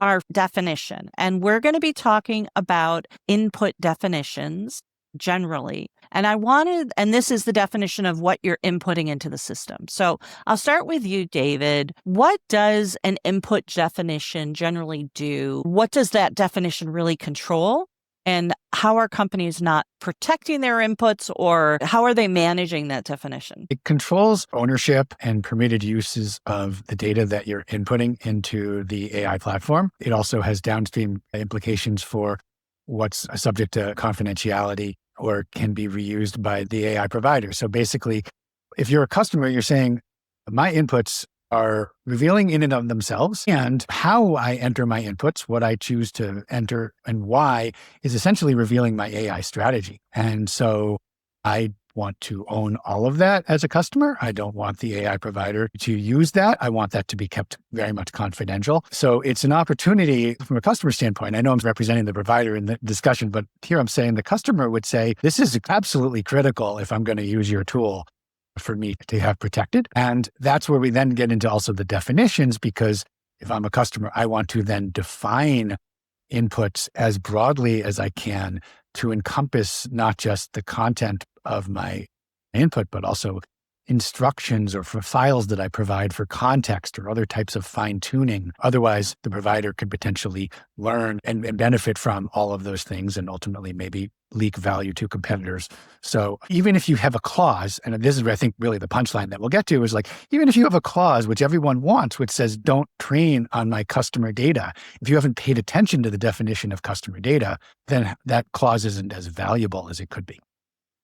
our definition. And we're going to be talking about input definitions generally. And this is the definition of what you're inputting into the system. So I'll start with you, David. What does an input definition generally do? What does that definition really control? And how are companies not protecting their inputs, or how are they managing that definition? It controls ownership and permitted uses of the data that you're inputting into the AI platform. It also has downstream implications for what's subject to confidentiality or can be reused by the AI provider. So basically, if you're a customer, you're saying, my inputs are revealing in and of themselves, and how I enter my inputs, what I choose to enter and why, is essentially revealing my AI strategy. And so I want to own all of that as a customer. I don't want the AI provider to use that. I want that to be kept very much confidential. So it's an opportunity from a customer standpoint. I know I'm representing the provider in the discussion, but here I'm saying the customer would say, this is absolutely critical if I'm going to use your tool for me to have protected. And that's where we then get into also the definitions, because if I'm a customer, I want to then define inputs as broadly as I can to encompass not just the content of my input, but also instructions or for files that I provide for context or other types of fine tuning. Otherwise, the provider could potentially learn and benefit from all of those things and ultimately maybe leak value to competitors. So even if you have a clause, and this is where I think really the punchline that we'll get to is like, even if you have a clause, which everyone wants, which says, don't train on my customer data, if you haven't paid attention to the definition of customer data, then that clause isn't as valuable as it could be.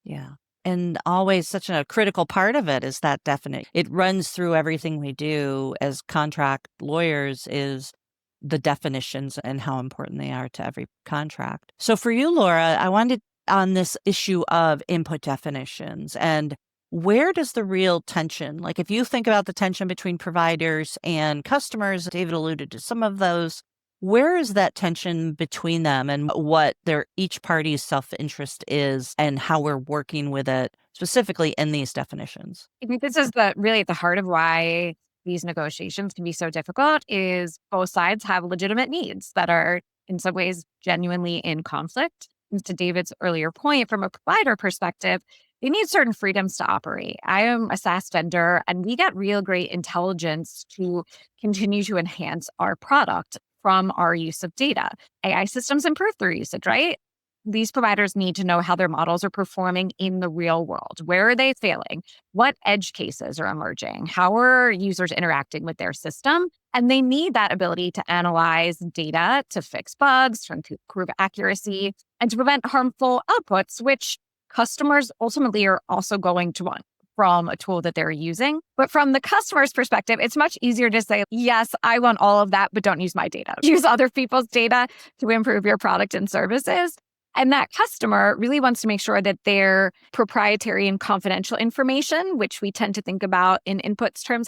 Yeah. And always such a critical part of it is that definite. It runs through everything we do as contract lawyers is the definitions and how important they are to every contract. So for you, Laura, I wanted on this issue of input definitions and where does the real tension, like if you think about the tension between providers and customers, David alluded to some of those, where is that tension between them and what their each party's self-interest is and how we're working with it specifically in these definitions? I think this is really at the heart of why these negotiations can be so difficult is both sides have legitimate needs that are in some ways genuinely in conflict. And to David's earlier point, from a provider perspective, they need certain freedoms to operate. I am a SaaS vendor and we get real great intelligence to continue to enhance our product from our use of data. AI systems improve through usage, right? These providers need to know how their models are performing in the real world. Where are they failing? What edge cases are emerging? How are users interacting with their system? And they need that ability to analyze data to fix bugs, to improve accuracy, and to prevent harmful outputs, which customers ultimately are also going to want from a tool that they're using. But from the customer's perspective, it's much easier to say, yes, I want all of that, but don't use my data. Use other people's data to improve your product and services. And that customer really wants to make sure that their proprietary and confidential information, which we tend to think about in inputs terms,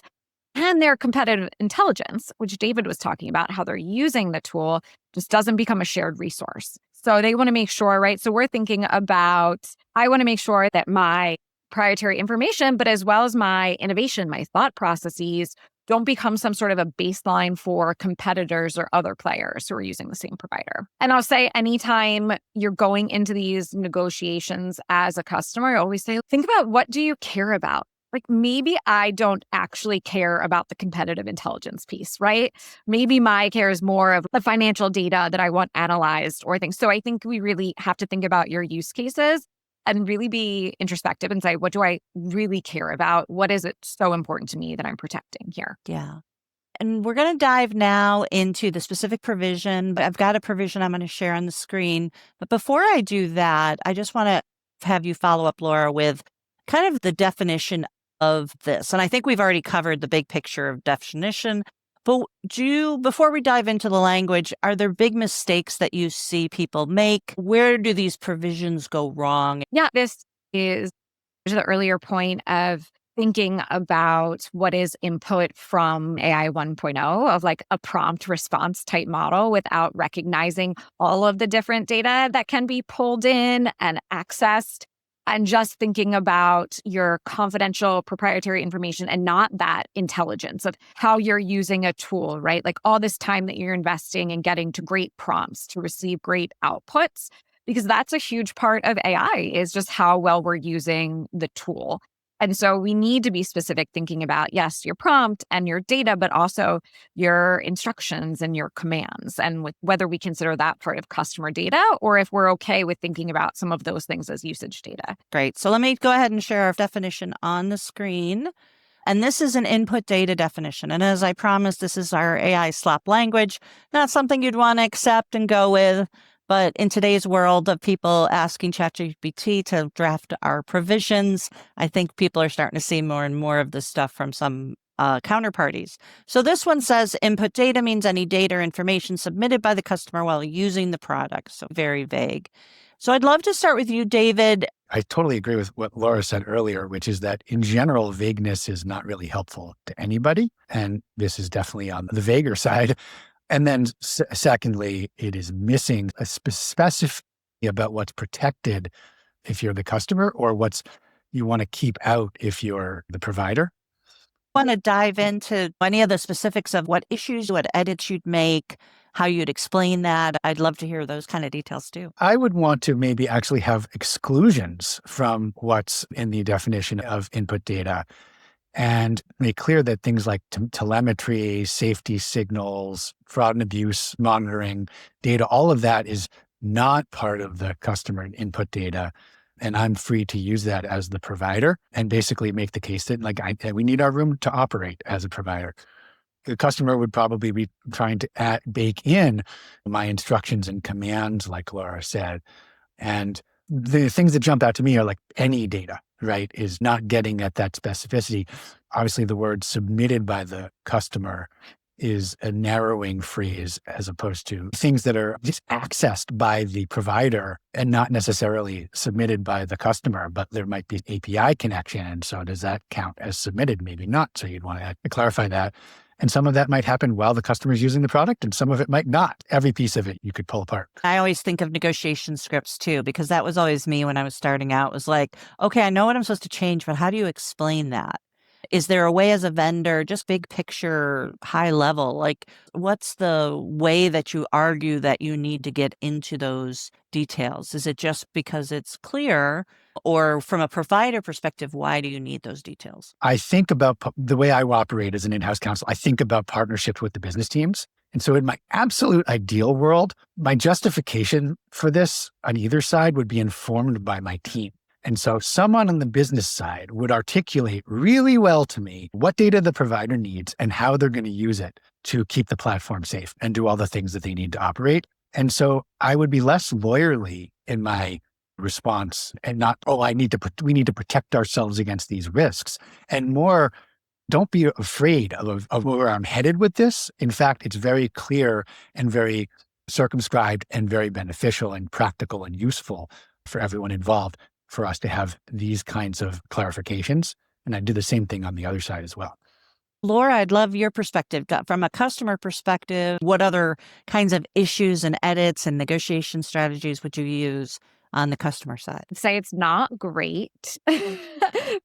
and their competitive intelligence, which David was talking about, how they're using the tool, just doesn't become a shared resource. So they want to make sure, right? So we're thinking about, I want to make sure that my proprietary information, but as well as my innovation, my thought processes, don't become some sort of a baseline for competitors or other players who are using the same provider. And I'll say anytime you're going into these negotiations as a customer, I always say, think about what do you care about? Like maybe I don't actually care about the competitive intelligence piece, right? Maybe my care is more of the financial data that I want analyzed or things. So I think we really have to think about your use cases and really be introspective and say, what do I really care about? What is it so important to me that I'm protecting here? Yeah. And we're going to dive now into the specific provision, but I've got a provision I'm going to share on the screen. But before I do that, I just want to have you follow up, Laura, with kind of the definition of this. And I think we've already covered the big picture of definition. But before we dive into the language, are there big mistakes that you see people make? Where do these provisions go wrong? Yeah, this is to the earlier point of thinking about what is input from AI 1.0 of like a prompt response type model without recognizing all of the different data that can be pulled in and accessed. and just thinking about your confidential proprietary information and not that intelligence of how you're using a tool, right? Like all this time that you're investing in getting to great prompts to receive great outputs, because that's a huge part of AI is just how well we're using the tool. And so we need to be specific thinking about, yes, your prompt and your data, but also your instructions and your commands, and whether we consider that part of customer data or if we're okay with thinking about some of those things as usage data. Great. So let me go ahead and share our definition on the screen. And this is an input data definition. And as I promised, this is our AI slop language, not something you'd want to accept and go with. But in today's world of people asking ChatGPT to draft our provisions, I think people are starting to see more and more of this stuff from some counterparties. So this one says input data means any data or information submitted by the customer while using the product. So very vague. So I'd love to start with you, David. I totally agree with what Laura said earlier, which is that in general, vagueness is not really helpful to anybody. And this is definitely on the vaguer side. And then secondly, it is missing a specificity about what's protected if you're the customer or what's you want to keep out if you're the provider. Want to dive into any of the specifics of what issues, what edits you'd make, how you'd explain that? I'd love to hear those kind of details too. I would want to maybe actually have exclusions from what's in the definition of input data and make clear that things like telemetry, safety signals, fraud and abuse monitoring data, all of that is not part of the customer input data. And I'm free to use that as the provider and basically make the case that we need our room to operate as a provider. The customer would probably be trying to bake in my instructions and commands, like Laura said. And the things that jump out to me are like any data, right, is not getting at that specificity. Obviously, the word submitted by the customer is a narrowing phrase as opposed to things that are just accessed by the provider and not necessarily submitted by the customer, but there might be an API connection. And so does that count as submitted? Maybe not. So you'd want to clarify that. And some of that might happen while the customer is using the product, and some of it might not. Every piece of it you could pull apart. I always think of negotiation scripts too, because that was always me when I was starting out. It was like, okay, I know what I'm supposed to change, but how do you explain that? Is there a way as a vendor, just big picture, high level, like what's the way that you argue that you need to get into those details? Is it just because it's clear? Or from a provider perspective, why do you need those details? I think about the way I operate as an in-house counsel. I think about partnerships with the business teams. And so in my absolute ideal world, my justification for this on either side would be informed by my team. And so someone on the business side would articulate really well to me what data the provider needs and how they're going to use it to keep the platform safe and do all the things that they need to operate. And so I would be less lawyerly in my response and not, we need to protect ourselves against these risks, and more, don't be afraid of where I'm headed with this. In fact, it's very clear and very circumscribed and very beneficial and practical and useful for everyone involved for us to have these kinds of clarifications. And I do the same thing on the other side as well. Laura, I'd love your perspective. From a customer perspective, what other kinds of issues and edits and negotiation strategies would you use on the customer side? Say it's not great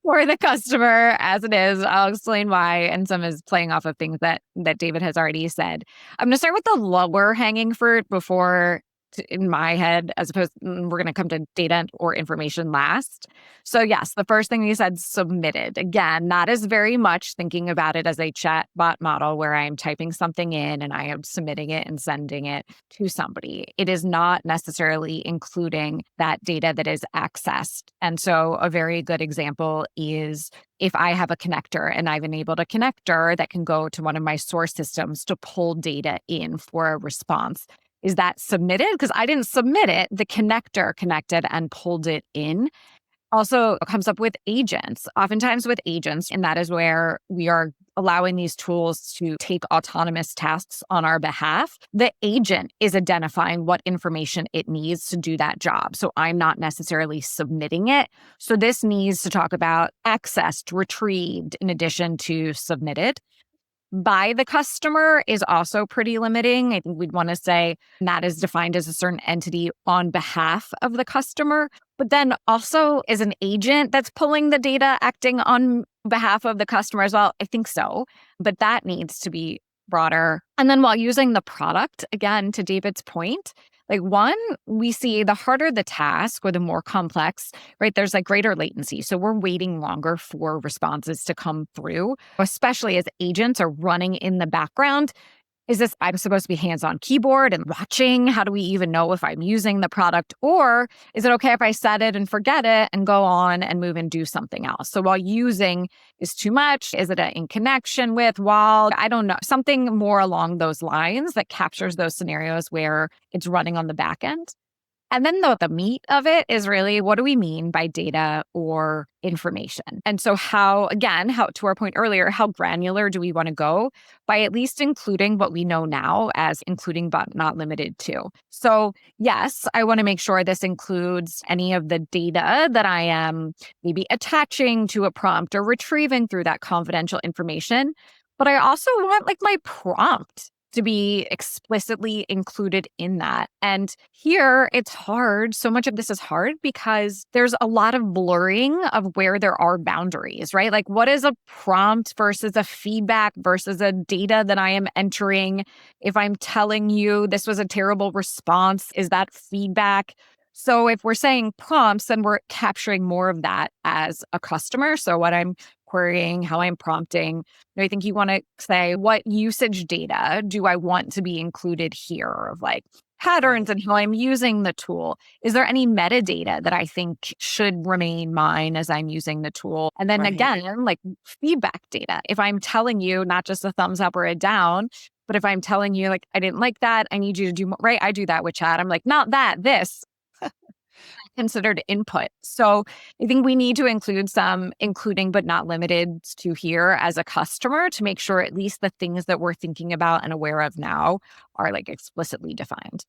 for the customer as it is. I'll explain why, and some is playing off of things that David has already said. I'm going to start with the lower hanging fruit before in my head, as opposed we're going to come to data or information last. So yes, the first thing you said, submitted. Again, that is very much thinking about it as a chat bot model where I am typing something in and I am submitting it and sending it to somebody. It is not necessarily including that data that is accessed. And so a very good example is if I have a connector and I've enabled a connector that can go to one of my source systems to pull data in for a response. Is that submitted? Because I didn't submit it. The connector connected and pulled it in. Also comes up with agents, oftentimes with agents, and that is where we are allowing these tools to take autonomous tasks on our behalf. The agent is identifying what information it needs to do that job. So I'm not necessarily submitting it. So this needs to talk about accessed, retrieved, in addition to submitted. by the customer is also pretty limiting. I think we'd want to say that is defined as a certain entity on behalf of the customer, but then also is an agent that's pulling the data acting on behalf of the customer as well. I think so, but that needs to be broader. And then while using the product, again, to David's point, like one, we see the harder the task or the more complex, right? There's like greater latency. So we're waiting longer for responses to come through, especially as agents are running in the background. Is this, I'm supposed to be hands on keyboard and watching? How do we even know if I'm using the product? Or is it okay if I set it and forget it and go on and move and do something else? So while using is too much, is it in connection with, while, I don't know, something more along those lines that captures those scenarios where it's running on the back end? And then the meat of it is really, what do we mean by data or information? And so how to our point earlier, how granular do we want to go by at least including what we know now as including but not limited to? So yes, I want to make sure this includes any of the data that I am maybe attaching to a prompt or retrieving through that confidential information. But I also want like my prompt to be explicitly included in that. And here it's hard. So much of this is hard because there's a lot of blurring of where there are boundaries, right? Like what is a prompt versus a feedback versus a data that I am entering? If I'm telling you this was a terrible response, is that feedback? So if we're saying prompts, then we're capturing more of that as a customer. So what I'm querying, how I'm prompting. I think you want to say, what usage data do I want to be included here of like patterns and how I'm using the tool? Is there any metadata that I think should remain mine as I'm using the tool? And then Right. again, like feedback data. If I'm telling you not just a thumbs up or a down, but if I'm telling you like, I didn't like that, I need you to do more, right? I do that with chat. I'm like, not that, this. Considered input. So I think we need to include some including but not limited to here as a customer to make sure at least the things that we're thinking about and aware of now are like explicitly defined.